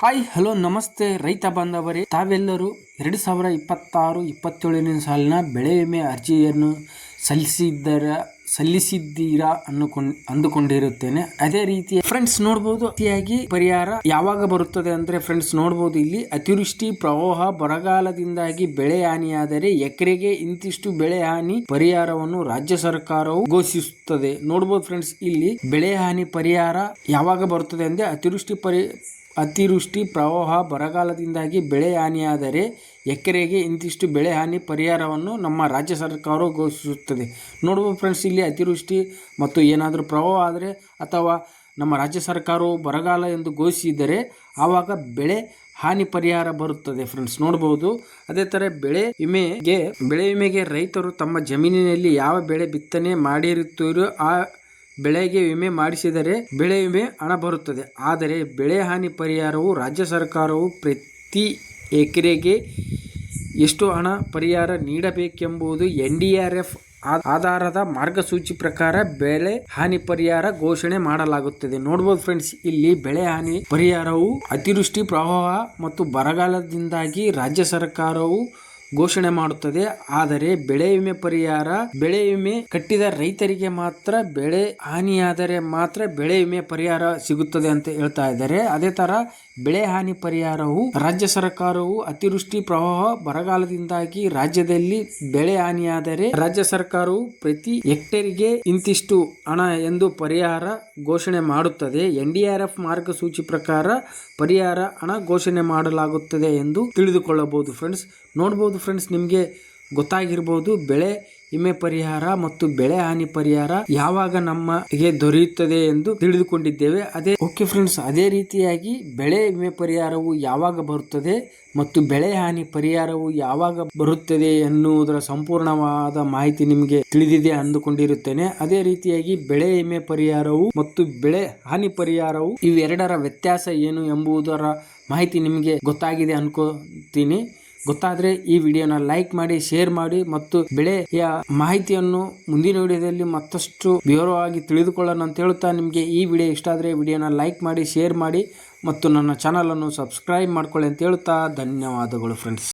Hi hello ನಮಸ್ತೆ ರೈತ ಬಾಂಧವರೇ, ತಾವೆಲ್ಲರೂ 2026-27 ಸಾಲಿನ ಬೆಳೆ ವಿಮೆ ಅರ್ಜಿಯನ್ನು ಸಲ್ಲಿಸಿದ್ದೀರಾ ಅಂದುಕೊಂಡಿರುತ್ತೇನೆ. ಅದೇ ರೀತಿ ಫ್ರೆಂಡ್ಸ್ ನೋಡಬಹುದು, ಪರಿಹಾರ ಯಾವಾಗ ಬರುತ್ತದೆ ಅಂದ್ರೆ ಫ್ರೆಂಡ್ಸ್ ನೋಡಬಹುದು, ಇಲ್ಲಿ ಅತಿವೃಷ್ಟಿ, ಪ್ರವಾಹ, ಬರಗಾಲದಿಂದಾಗಿ ಬೆಳೆ ಹಾನಿಯಾದರೆ ಎಕರೆಗೆ ಇಂತಿಷ್ಟು ಬೆಳೆ ಹಾನಿ ಪರಿಹಾರವನ್ನು ರಾಜ್ಯ ಸರ್ಕಾರವು ಘೋಷಿಸುತ್ತದೆ. ನೋಡಬಹುದು ಫ್ರೆಂಡ್ಸ್, ಇಲ್ಲಿ ಬೆಳೆ ಹಾನಿ ಪರಿಹಾರ ಯಾವಾಗ ಬರುತ್ತದೆ ಅಂದ್ರೆ ಅತಿವೃಷ್ಟಿ, ಪ್ರವಾಹ, ಬರಗಾಲದಿಂದಾಗಿ ಬೆಳೆ ಹಾನಿಯಾದರೆ ಎಕರೆಗೆ ಇಂತಿಷ್ಟು ಬೆಳೆ ಹಾನಿ ಪರಿಹಾರವನ್ನು ನಮ್ಮ ರಾಜ್ಯ ಸರ್ಕಾರವು ಘೋಷಿಸುತ್ತದೆ. ನೋಡಬಹುದು ಫ್ರೆಂಡ್ಸ್, ಇಲ್ಲಿ ಅತಿವೃಷ್ಟಿ ಮತ್ತು ಏನಾದರೂ ಪ್ರವಾಹ ಆದರೆ ಅಥವಾ ನಮ್ಮ ರಾಜ್ಯ ಸರ್ಕಾರವು ಬರಗಾಲ ಎಂದು ಘೋಷಿಸಿದರೆ ಆವಾಗ ಬೆಳೆ ಹಾನಿ ಪರಿಹಾರ ಬರುತ್ತದೆ ಫ್ರೆಂಡ್ಸ್ ನೋಡಬಹುದು. ಅದೇ ತರ ಬೆಳೆ ವಿಮೆಗೆ ರೈತರು ತಮ್ಮ ಜಮೀನಿನಲ್ಲಿ ಯಾವ ಬೆಳೆ ಬಿತ್ತನೆ ಮಾಡಿರುತ್ತೀರೋ ಆ ಬೆಳೆಗೆ ವಿಮೆ ಮಾಡಿಸಿದರೆ ಬೆಳೆ ವಿಮೆ ಹಣ ಬರುತ್ತದೆ. ಆದರೆ ಬೆಳೆ ಹಾನಿ ಪರಿಹಾರವು ರಾಜ್ಯ ಸರ್ಕಾರವು ಪ್ರತಿ ಎಕರೆಗೆ ಎಷ್ಟು ಹಣ ಪರಿಹಾರ ನೀಡಬೇಕೆಂಬುದು NDRF ಆಧಾರದ ಮಾರ್ಗಸೂಚಿ ಪ್ರಕಾರ ಬೆಳೆ ಹಾನಿ ಪರಿಹಾರ ಘೋಷಣೆ ಮಾಡಲಾಗುತ್ತದೆ. ನೋಡಬಹುದು ಫ್ರೆಂಡ್ಸ್, ಇಲ್ಲಿ ಬೆಳೆ ಹಾನಿ ಪರಿಹಾರವು ಅತಿವೃಷ್ಟಿ, ಪ್ರವಾಹ ಮತ್ತು ಬರಗಾಲದಿಂದಾಗಿ ರಾಜ್ಯ ಸರ್ಕಾರವು ಘೋಷಣೆ ಮಾಡುತ್ತದೆ. ಆದರೆ ಬೆಳೆ ವಿಮೆ ಪರಿಹಾರ ಬೆಳೆ ವಿಮೆ ಕಟ್ಟಿದ ರೈತರಿಗೆ ಮಾತ್ರ, ಬೆಳೆ ಹಾನಿಯಾದರೆ ಮಾತ್ರ ಬೆಳೆ ವಿಮೆ ಪರಿಹಾರ ಸಿಗುತ್ತದೆ ಅಂತ ಹೇಳ್ತಾ ಇದ್ದಾರೆ. ಅದೇ ತರ ಬೆಳೆ ಹಾನಿ ಪರಿಹಾರವು ರಾಜ್ಯ ಸರ್ಕಾರವು ಅತಿವೃಷ್ಟಿ, ಪ್ರವಾಹ, ಬರಗಾಲದಿಂದಾಗಿ ರಾಜ್ಯದಲ್ಲಿ ಬೆಳೆ ಹಾನಿಯಾದರೆ ರಾಜ್ಯ ಸರ್ಕಾರವು ಪ್ರತಿ ಹೆಕ್ಟೇರ್ಗೆ ಇಂತಿಷ್ಟು ಹಣ ಎಂದು ಪರಿಹಾರ ಘೋಷಣೆ ಮಾಡುತ್ತದೆ. NDRF ಮಾರ್ಗಸೂಚಿ ಪ್ರಕಾರ ಪರಿಹಾರ ಹಣ ಘೋಷಣೆ ಮಾಡಲಾಗುತ್ತದೆ ಎಂದು ತಿಳಿದುಕೊಳ್ಳಬಹುದು ಫ್ರೆಂಡ್ಸ್. ನೋಡಬಹುದು ಫ್ರೆಂಡ್ಸ್, ನಿಮಗೆ ಗೊತ್ತಾಗಿರಬಹುದು ಬೆಳೆ ವಿಮೆ ಪರಿಹಾರ ಮತ್ತು ಬೆಳೆ ಹಾನಿ ಪರಿಹಾರ ಯಾವಾಗ ನಮಗೆ ದೊರೆಯುತ್ತದೆ ಎಂದು ತಿಳಿದುಕೊಂಡಿದ್ದೇವೆ. ಓಕೆ ಫ್ರೆಂಡ್ಸ್, ಅದೇ ರೀತಿಯಾಗಿ ಬೆಳೆ ವಿಮೆ ಪರಿಹಾರವು ಯಾವಾಗ ಬರುತ್ತದೆ ಮತ್ತು ಬೆಳೆ ಹಾನಿ ಪರಿಹಾರವು ಯಾವಾಗ ಬರುತ್ತದೆ ಎನ್ನುವುದರ ಸಂಪೂರ್ಣವಾದ ಮಾಹಿತಿ ನಿಮಗೆ ತಿಳಿದಿದೆ ಅಂದುಕೊಂಡಿರುತ್ತೇನೆ. ಅದೇ ರೀತಿಯಾಗಿ ಬೆಳೆ ವಿಮೆ ಪರಿಹಾರವು ಮತ್ತು ಬೆಳೆ ಹಾನಿ ಪರಿಹಾರವು ಇವೆರಡರ ವ್ಯತ್ಯಾಸ ಏನು ಎಂಬುದರ ಮಾಹಿತಿ ನಿಮಗೆ ಗೊತ್ತಾಗಿದೆ ಅನ್ಕೋತೀನಿ. ಗೊತ್ತಾದ್ರೆ ಈ ವಿಡಿಯೋನ ಲೈಕ್ ಮಾಡಿ, ಶೇರ್ ಮಾಡಿ ಮತ್ತು ಬೆಳೆಯ ಮಾಹಿತಿಯನ್ನು ಮುಂದಿನ ವಿಡಿಯೋದಲ್ಲಿ ಮತ್ತಷ್ಟು ವಿವರವಾಗಿ ತಿಳಿದುಕೊಳ್ಳೋಣ ಅಂತ ಹೇಳುತ್ತಾ, ನಿಮಗೆ ಈ ವಿಡಿಯೋ ಇಷ್ಟ ಆದರೆ ವಿಡಿಯೋನ ಲೈಕ್ ಮಾಡಿ, ಶೇರ್ ಮಾಡಿ ಮತ್ತು ನನ್ನ ಚಾನಲ್ ಅನ್ನು ಸಬ್ಸ್ಕ್ರೈಬ್ ಮಾಡ್ಕೊಳ್ಳಿ ಅಂತ ಹೇಳುತ್ತಾ ಧನ್ಯವಾದಗಳು ಫ್ರೆಂಡ್ಸ್.